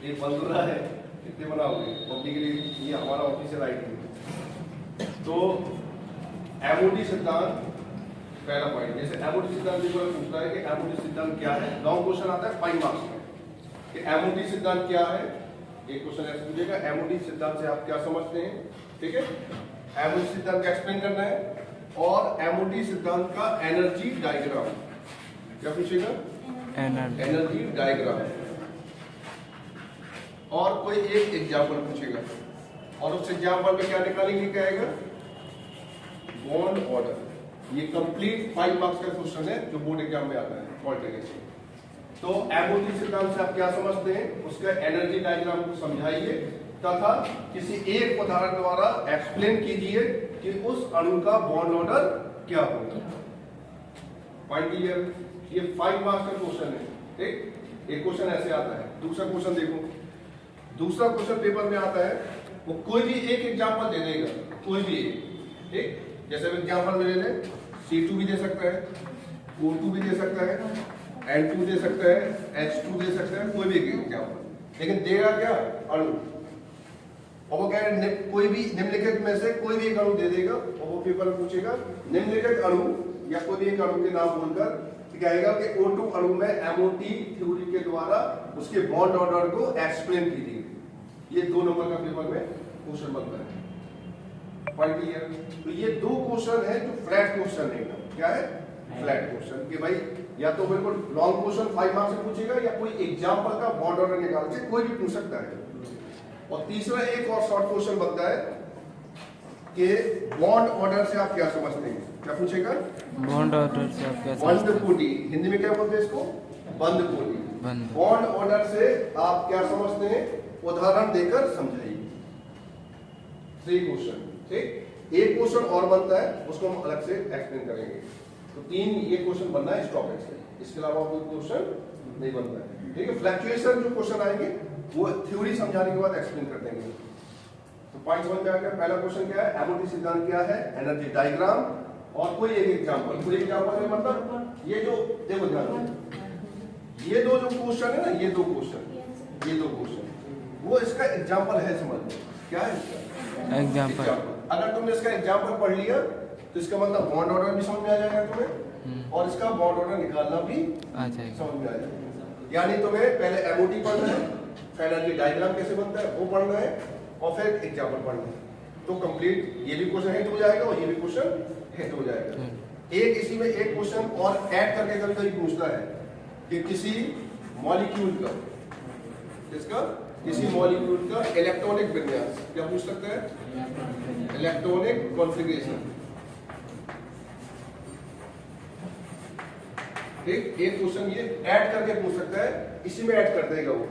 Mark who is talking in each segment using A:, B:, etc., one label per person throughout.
A: ये बंद हो रहा है, कितने बनाओगे पब्लिकली? ये हमारा ऑफिशियल आईडी है। तो एमओडी सिद्धांत पहला पॉइंट, जैसे एमओडी सिद्धांत पूछता है कि एमओडी सिद्धांत क्या है, लॉन्ग क्वेश्चन आता है 5 मार्क्स में कि एमओडी सिद्धांत क्या है। एक क्वेश्चन ऐसे पूछेगा, एमओडी सिद्धांत से आप क्या समझते हैं, ठीक है। एमओडी सिद्धांत का एक्सप्लेन करना है और एमओडी सिद्धांत का एनर्जी डायग्राम, क्या पूछेगा, एनर्जी डायग्राम, और कोई एक एग्जाम्पल पूछेगा और उस एग्जाम्पल में क्या निकालेंगे, क्या आएगा, बॉन्ड ऑर्डर। ये कंप्लीट 5 मार्क्स का क्वेश्चन है जो बोर्ड एग्जाम में आता है पॉलिटिकल। तो एमओडी सिद्धांत से आप क्या समझते हैं, उसका एनर्जी डायग्राम को समझाइए तथा किसी एक उदाहरण द्वारा एक्सप्लेन कीजिए कि उस अणु का बॉन्ड ऑर्डर क्या होगा। Point clear? ये 5 मार्क्स का क्वेश्चन है, ठीक। एक क्वेश्चन ऐसे आता है। दूसरा क्वेश्चन देखो, दूसरा क्वेश्चन पेपर में आता है, वो कोई भी एक एग्जाम्पल दे देगा, कोई भी एक, ठीक। जैसे एग्जाम्पल में ले लें, C2 भी दे सकता है, O2 भी दे सकता है, N2 दे सकता है, H2 दे सकता है, कोई भी एग्जाम्पल, लेकिन देगा क्या, अणु। और वो कह रहे कोई भी निम्नलिखित में से कोई भी एक अणु दे देगा, और वो पेपर में पूछेगा निम्नलिखित अणु या कोई भी एक अणु के नाम बोलकर कहेगा कि O2 अणु में एमओटी थ्योरी के द्वारा उसके बॉन्ड ऑर्डर को एक्सप्लेन कीजिए। ये 2 नंबर का पेपर में क्वेश्चन बनता है। Point clear? तो ये 2 क्वेश्चन है जो फ्लैट क्वेश्चन है, क्या है, फ्लैट क्वेश्चन, कि भाई या तो बिल्कुल लॉन्ग क्वेश्चन 5 मार्क्स से पूछेगा या कोई एग्जाम्पल का बॉन्ड ऑर्डर निकाल के कोई भी पूछ सकता है। और तीसरा एक और शॉर्ट क्वेश्चन बनता है कि बॉन्ड ऑर्डर से आप क्या समझते हैं, क्या पूछेगा,
B: बॉन्ड ऑर्डर से आप क्या
A: बंद कोटी, हिंदी में क्या बोलते हैं इसको, बंद कोटी। बॉन्ड ऑर्डर से आप क्या समझते हैं, उदाहरण देकर समझाइए। 3 क्वेश्चन, ठीक। एक क्वेश्चन और बनता है, उसको हम अलग से एक्सप्लेन करेंगे। तो 3 ये क्वेश्चन बनना है इस टॉपिक से, इसके अलावा कोई क्वेश्चन नहीं बनता है, ठीक है। फ्लक्चुएशन जो क्वेश्चन आएंगे वो थ्योरी समझाने के बाद एक्सप्लेन कर देंगे। तो पॉइंट समझ में आ गया। पहला क्वेश्चन क्या है, एमओटी सिद्धांत क्या है, एनर्जी डायग्राम, और कोई एक एग्जांपल। कोई एग्जांपल में मतलब ये जो देखो ध्यान, ये 2 जो क्वेश्चन है ना, ये 2 क्वेश्चन वो इसका एग्जांपल है, समझ लो क्या है इसका एग्जांपल। अगर तुमने इसका एग्जांपल पढ़ लिया तो इसका मतलब बॉन्ड ऑर्डर भी समझ में आ जाएगा तुम्हें, और इसका बॉन्ड ऑर्डर निकालना भी समझ में आ जाएगा। यानी तुम्हें पहले एमओटी पढ़ना है, एनर्जी डायग्राम कैसे बनता है वो पढ़ना है, और फिर एग्जांपल पढ़ना है। तो कंप्लीट ये भी क्वेश्चन हिट हो जाएगा और ये भी क्वेश्चन हिट हो जाएगा। एक इसी में एक क्वेश्चन और ऐड करके कभी कभी पूछता है कि किसी मॉलिक्यूल का, किसका, किसी मॉलिक्यूल का इलेक्ट्रॉनिक विन्यास, क्या पूछ सकता है, इलेक्ट्रॉनिक कॉन्फ़िगरेशन, ठीक। एक क्वेश्चन ये ऐड करके पूछ सकता है, इसी में ऐड कर देगा वो,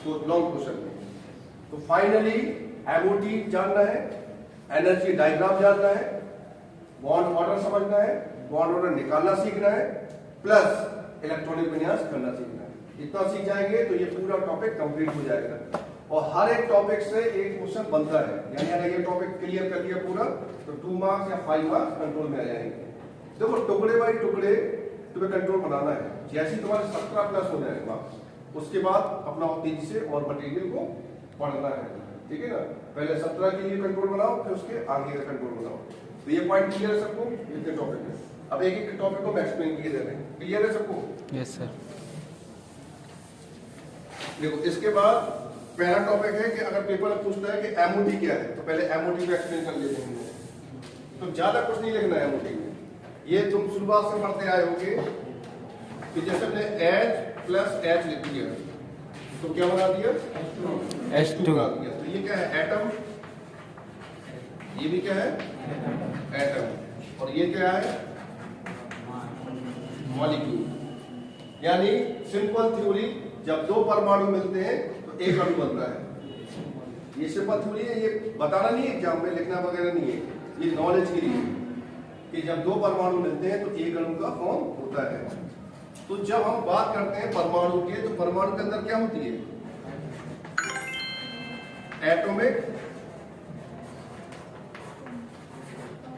A: तो लॉन्ग क्वेश्चन में। तो फाइनली एमओटी जानना है, एनर्जी डायग्राम जानना है, बॉन्ड ऑर्डर समझना है, बॉन्ड ऑर्डर निकालना सीखना है, प्लस इलेक्ट्रॉनिक विन्यास करना सीखना है। इतना सीख जाएंगे तो ये पूरा टॉपिक कंप्लीट हो जाएगा। और हर एक टॉपिक से एक क्वेश्चन बनता है, यानी अगर ये टॉपिक क्लियर कर लिया पूरा तो 2 मार्क्स या 5 मार्क्स कंट्रोल में आ जाएंगे। देखो टुकड़े बाई टुकड़े तुम्हें कंट्रोल बनाना है। जैसे ही तुम्हारे 17 प्लस हो जाए मार्क्स, उसके बाद अपना तेजी से और मटेरियल को पढ़ना है, ठीक है ना। पहले 17 के लिए कंट्रोल बनाओ, फिर उसके आगे का कंट्रोल बनाओ। तो ये पॉइंट क्लियर है सबको, इतने टॉपिक है। अब एक एक टॉपिक को मैं एक्सप्लेन किए दे रहे हैं, क्लियर है सबको?
B: Yes sir.
A: देखो इसके बाद पहला टॉपिक है कि अगर पेपर में पूछता है कि एमओटी क्या है, तो पहले एमओटी को एक्सप्लेन कर लेते हैं। तो ज्यादा कुछ नहीं लिखना है एमओटी में, ये तुम शुरुआत से पढ़ते आए होगे कि जैसे हमने H + H लिख दिया तो क्या बना दिया, H2 बना दिया। तो ये क्या है, एटम, ये भी क्या है, एटम, और ये क्या है, मॉलिक्यूल। यानी सिंपल थ्योरी, जब 2 परमाणु मिलते हैं तो एक अणु बनता है। ये सिंपल थ्योरी है, ये बताना नहीं है एग्जाम में, लिखना वगैरह नहीं है, ये नॉलेज के लिए कि जब 2 परमाणु मिलते हैं तो एक अणु का फॉर्म होता है। तो जब हम बात करते हैं परमाणु के, तो परमाणु के अंदर क्या होती है, एटॉमिक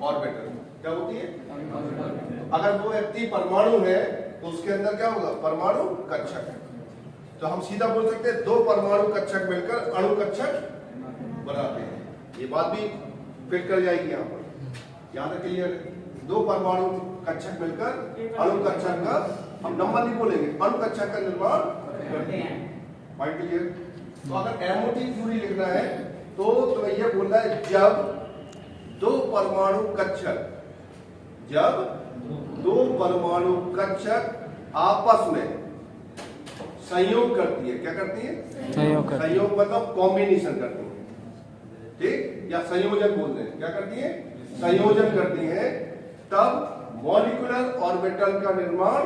A: ऑर्बिटल, क्या होती है, अगर वो व्यक्ति परमाणु है तो उसके अंदर क्या होगा, परमाणु कक्षक। तो हम सीधा बोल सकते हैं दो परमाणु कक्षक मिलकर अणु कक्षक बनाते हैं। ये बात भी फिट कर जाएगी यहाँ पर, याद है क्लियर? दो परमाणु कक्षक मिलकर अणु कक्षक का, हम नंबर नहीं बोलेंगे, अणु कक्षक का निर्माण करते हैं। Point clear? तो अगर एमओटी पूरी लिखना है तो ये बोलना है जब दो परमाणु कक्षक आपस में संयोग करती है। क्या करती है? संयोग मतलब कॉम्बिनेशन करती है, ठीक? या संयोजन बोलते हैं। क्या करती है? संयोजन करती है, तब मॉलिक्यूलर ऑर्बिटल का निर्माण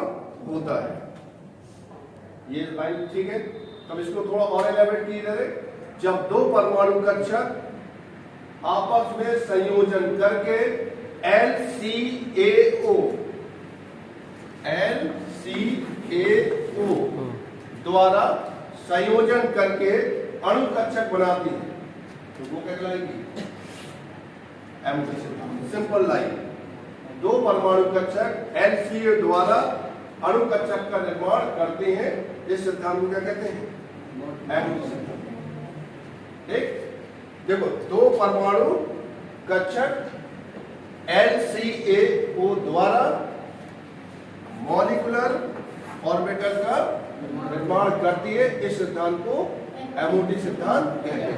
A: होता है। ये लाइन ठीक है? तब इसको थोड़ा और एलाबोरेट कीजिए। जब दो परमाणु कक्षक आपस में संयोजन करके LCAO द्वारा संयोजन करके अणु कक्षक बनाती है, तो वो क्या कहलाएगी? Simple line. दो परमाणु कक्षक LCA द्वारा अणु कक्षक का निर्माण करते हैं, इस सिद्धांत को क्या कहते हैं? एमओटी सिद्धांत। ठीक? देखो, दो परमाणु कक्षक LCAO द्वारा मॉलिक्यूलर ऑर्बिटल का निर्माण करती है, इस सिद्धांत को एमओटी सिद्धांत कहते हैं।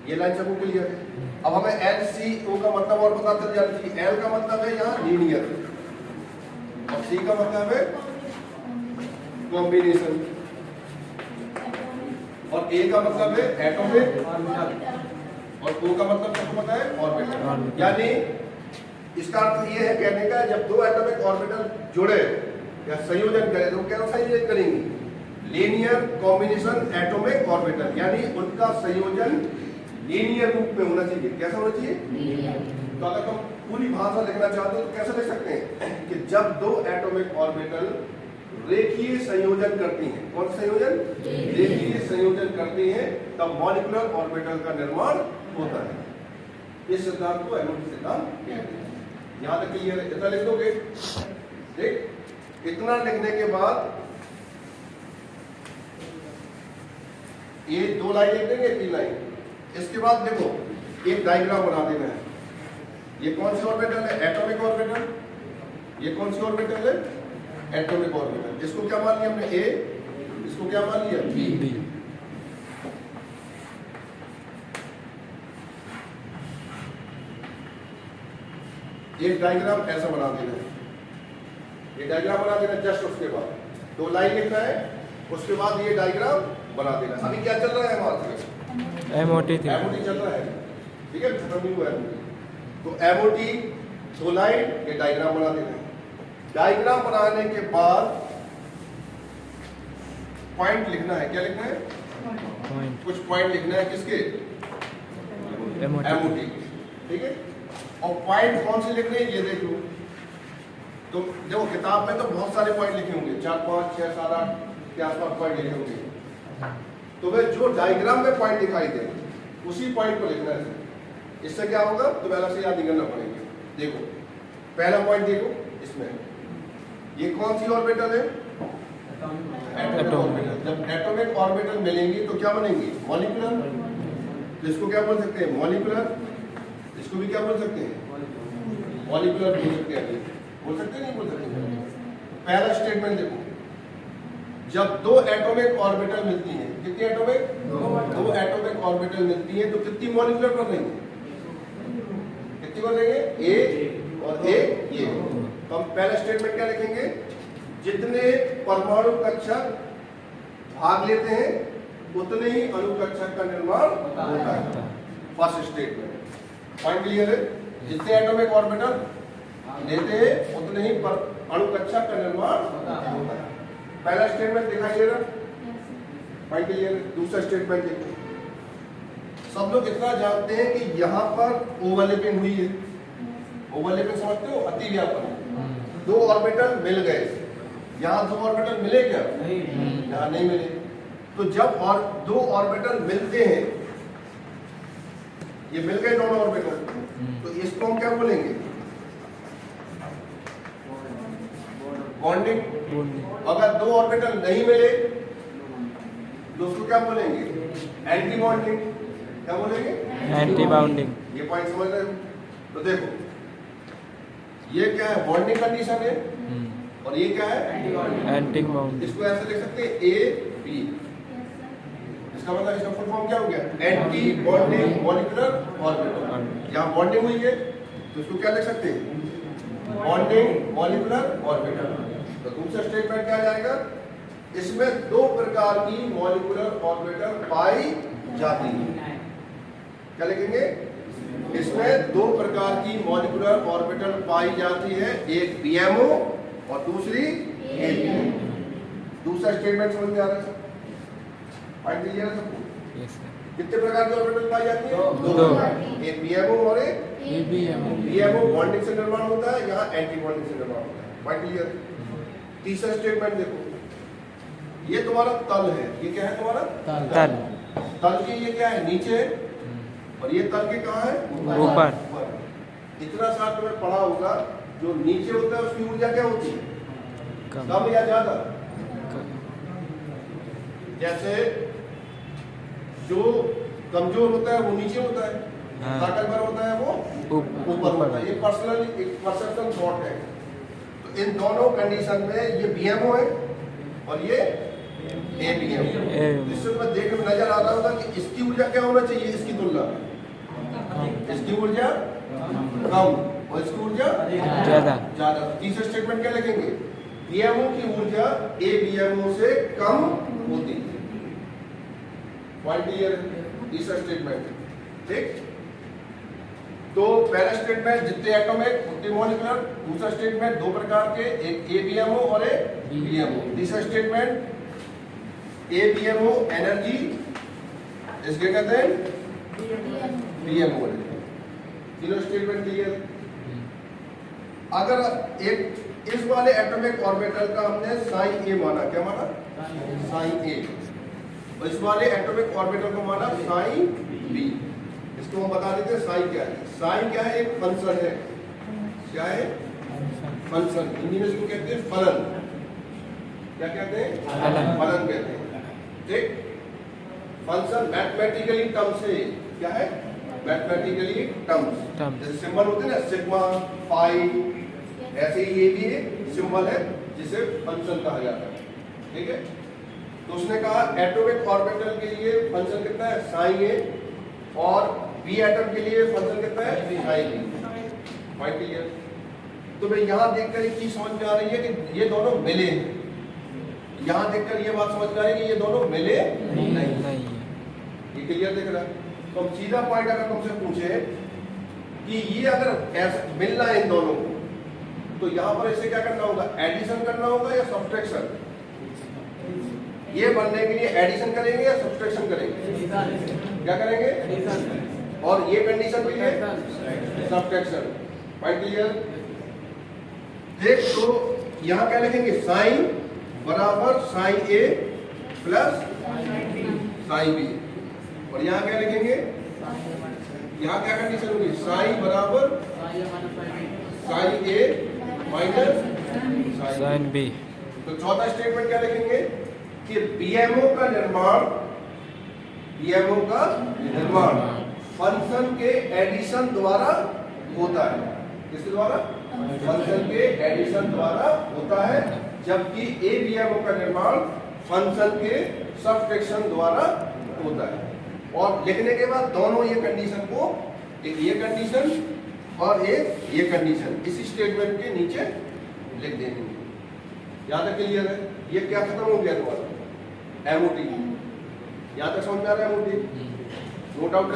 A: ये लाइन सबको क्लियर है? अब हमें LCO का मतलब और पता चल जाती है। L का मतलब है यहाँ लीनियर और C का मतलब है कॉम्बिनेशन और A का मतलब है एटॉमिक और O का मतलब सबको पता है ऑर्बिटल। यानी इसका अर्थ ये है कहने का, जब दो एटॉमिक ऑर्बिटल जुड़े या संयोजन करें तो क्या संयोजन करेंगे? लीनियर कॉम्बिनेशन एटॉमिक ऑर्बिटल, यानी उनका संयोजन लीनियर रूप में होना चाहिए। कैसा होना चाहिए? तो अगर हम पूरी भाषा लिखना चाहते हैं तो कैसे लिख सकते हैं कि जब दो एटॉमिक ऑर्बिटल रेखीय संयोजन करती हैं। कौन संयोजन? रेखीय संयोजन करती हैं, तब मॉलिक्यूलर ऑर्बिटल का निर्माण होता है। इस सिद्धांत को एमओटी सिद्धांत कहते हैं। यहां तक क्लियर है? इतना लिख दोगे? ठीक? इतना लिखने के बाद ये दो लाइन लिख देंगे, 3 लाइन। इसके बाद देखो एक डायग्राम बना देना है। ये कौन सी ऑर्बिटल है? Atomic orbital. ये कौन सी ऑर्बिटल है? Atomic orbital. इसको क्या मान लिया हमने? A। इसको क्या मान लिया? B। एक डायग्राम ऐसा बना देना है। ये डायग्राम बना देना, जस्ट उसके बाद 2 लाइन लिखना है, उसके बाद ये डायग्राम बना देना। अभी क्या चल रहा है हमारे? एमओटी चल रहा है, ठीक है? खत्म नहीं हुआ है। तो एमओटी 2 लाइन, ये डायग्राम बना देना है। डायग्राम बनाने के बाद पॉइंट लिखना है। क्या लिखना है? कुछ पॉइंट लिखना है। किसके? एमओटी। ठीक है? और पॉइंट कौन से लिखने हैं ये देख लो। तो देखो किताब में तो बहुत सारे पॉइंट लिखे होंगे, 4, 5, 6, 7, 8 के आसपास पॉइंट लिखे होंगे। तो वे जो डायग्राम में पॉइंट दिखाई दे उसी पॉइंट को लिखना है। इससे क्या होगा? तो पहले से याद नहीं करना पड़ेगा। देखो पहला पॉइंट देखो, इसमें ये कौन सी ऑर्बिटल है? Atomic orbital. जब एटॉमिक ऑर्बिटल मिलेंगी तो क्या बनेंगी? मॉलिक्यूलर। इसको क्या बोल सकते हैं? मॉलिक्यूलर। इसको भी क्या बोल सकते हैं? मॉलिक्यूलर बोल सकते हैं। बोल सकते नहीं बोल सकते? पहला स्टेटमेंट देखो, जब 2 एटॉमिक ऑर्बिटल मिलती हैं, कितनी एटॉमिक? 2 एटॉमिक ऑर्बिटल मिलती हैं तो कितनी मॉलिक्यूलर बन रही है? कितनी बन रही है? A और A ये। तो हम पहला स्टेटमेंट क्या लिखेंगे? जितने परमाणु कक्षक भाग लेते हैं उतने ही अणु कक्षक का निर्माण होता है। First statement. पॉइंट क्लियर है? जितने एटॉमिक ऑर्बिटल लेते हैं उतने ही अणु कक्षक का निर्माण होता है। पहला स्टेटमेंट दिखाई दे रहा? पॉइंट क्लियर है? दूसरा स्टेटमेंट देखो। सब लोग इतना जानते हैं कि यहाँ पर ओवरलैपिंग हुई है। ओवरलैपिंग समझते हो? अति व्यापन। 2 ऑर्बिटल मिल गए। यहाँ 2 ऑर्बिटल मिले क्या? नहीं। यहाँ नहीं मिले। तो जब 2 ऑर्बिटल मिलते हैं, ये मिल गए दोनों ऑर्बिटल, तो इसको हम क्या बोलेंगे? बॉन्डिंग। अगर 2 ऑर्बिटल नहीं मिले तो उसको क्या बोलेंगे? Anti bonding. क्या बोलेंगे?
B: Anti bounding.
A: ये पॉइंट समझ रहे हो? तो देखो ये क्या है? बॉन्डिंग कंडीशन है और ये क्या है?
B: Anti bounding.
A: इसको ऐसे लिख सकते हैं ए बी। इसका मतलब इसका फुल फॉर्म क्या हो गया? Anti bonding molecular orbital. यहाँ बॉन्डिंग हुई है तो इसको क्या लिख सकते हैं? Bonding molecular orbital. तो दूसरा स्टेटमेंट क्या जाएगा? इसमें दो प्रकार की मॉलिक्यूलर ऑर्बिटल पाई जाती है। क्या लिखेंगे? इसमें दो प्रकार की मॉलिक्यूलर ऑर्बिटल पाई जाती है, एक बीएमओ और दूसरी एबीएमओ। दूसरा स्टेटमेंट समझ में आ रहा है? पॉइंट क्लियर है सबको?
B: Yes sir.
A: कितने प्रकार की ऑर्बिटल पाई जाती है?
B: दो।
A: एक बीएमओ और एक
B: एबीएमओ।
A: बीएमओ बॉन्डिंग से निर्माण होता है, यहाँ एंटी बॉन्डिंग से निर्माण होता है। Point clear? तीसरा स्टेटमेंट देखो, ये तुम्हारा तल है। ये क्या है तुम्हारा?
B: तल।
A: तल के ये क्या है? नीचे। और ये तल के कहाँ है?
B: ऊपर।
A: इतना सा तुम्हें पढ़ा होगा, जो नीचे होता है उसकी ऊर्जा क्या होती है? कम या ज्यादा? जैसे जो कमजोर होता है वो नीचे होता है, ताकतवर होता है वो ऊपर होता है। ये पर्सनल एक परसेप्शन थॉट है। तो इन दोनों कंडीशन में ये बीएमओ है और ये एबीएमओ। इससे तुम्हें देखने में नजर आ रहा होगा कि इसकी ऊर्जा क्या होना चाहिए इसकी तुलना में? इसकी ऊर्जा कम और इसकी ऊर्जा ज्यादा। तीसरा स्टेटमेंट क्या लिखेंगे? बीएमओ की ऊर्जा एबीएमओ से कम होती है। Point clear? तीसरा स्टेटमेंट ठीक। तो पहला स्टेटमेंट जितने एटॉमिक उतने मॉलिक्यूलर। दूसरा स्टेटमेंट दो प्रकार के, एक एबीएमओ और एक बीएमओ। तीसरा statement ABMO energy is greater than BMO. तीनों स्टेटमेंट क्लियर? अगर एक इस वाले एटॉमिक ऑर्बिटल का हमने साइन ए माना, क्या माना? Sign A. और इस वाले एटॉमिक ऑर्बिटल को माना साइन बी। इसको हम बता देते हैं साइन क्या है। साइन क्या है? एक फंक्शन है। क्या है? फंक्शन। हिंदी में इसको कहते हैं फलन। क्या कहते हैं? फलन कहते हैं। ठीक। फंक्शन मैथमेटिकली टर्म से क्या है? Mathematically terms. जैसे सिंबल होते हैं ना, सिग्मा, पाई, ऐसे ही ये भी एक सिंबल है जिसे फंक्शन कहा जाता है। ठीक है। तो उसने कहा एटॉमिक ऑर्बिटल के लिए फंक्शन कितना है? Sine A. और बी एटम के लिए फंक्शन कितना है? Sine B. Point clear? तो मैं यहाँ देखकर एक चीज समझ में आ रही है कि ये दोनों मिले हैं। यहाँ देखकर ये बात समझ में आ रही है कि ये दोनों मिले नहीं। ये क्लियर दिख रहा है? तो हम सीधा पॉइंट अगर तुमसे पूछे कि ये अगर ऐसा मिलना है इन दोनों को, तो यहाँ पर इसे क्या करना होगा? एडिशन करना होगा या सब्ट्रैक्शन? ये बनने के लिए एडिशन करेंगे या सब्ट्रैक्शन करेंगे? क्या करेंगे? और ये कंडीशन के लिए सब्ट्रैक्शन। Point clear? देख, तो यहाँ क्या लिखेंगे? साइन बराबर साइन ए प्लस साइन बी। और यहाँ क्या लिखेंगे? यहाँ क्या कंडीशन होगी? साइन बराबर साइन ए माइनस
B: साइन बी।
A: तो चौथा स्टेटमेंट क्या लिखेंगे? कि बीएमओ का निर्माण फंक्शन के एडिशन द्वारा होता है। किसके द्वारा? फंक्शन के एडिशन द्वारा होता है, जबकि एबीएमओ का निर्माण फंक्शन के सब्ट्रैक्शन द्वारा होता है। और लिखने के बाद दोनों ये कंडीशन को, एक ये कंडीशन और एक ये कंडीशन, इसी स्टेटमेंट के नीचे लिख देंगे। यहाँ तक क्लियर है? ये क्या खत्म हो गया तुम्हारा? एमओटी। यहाँ तक समझ में आ रहा है? एमओटी नोट आउट कर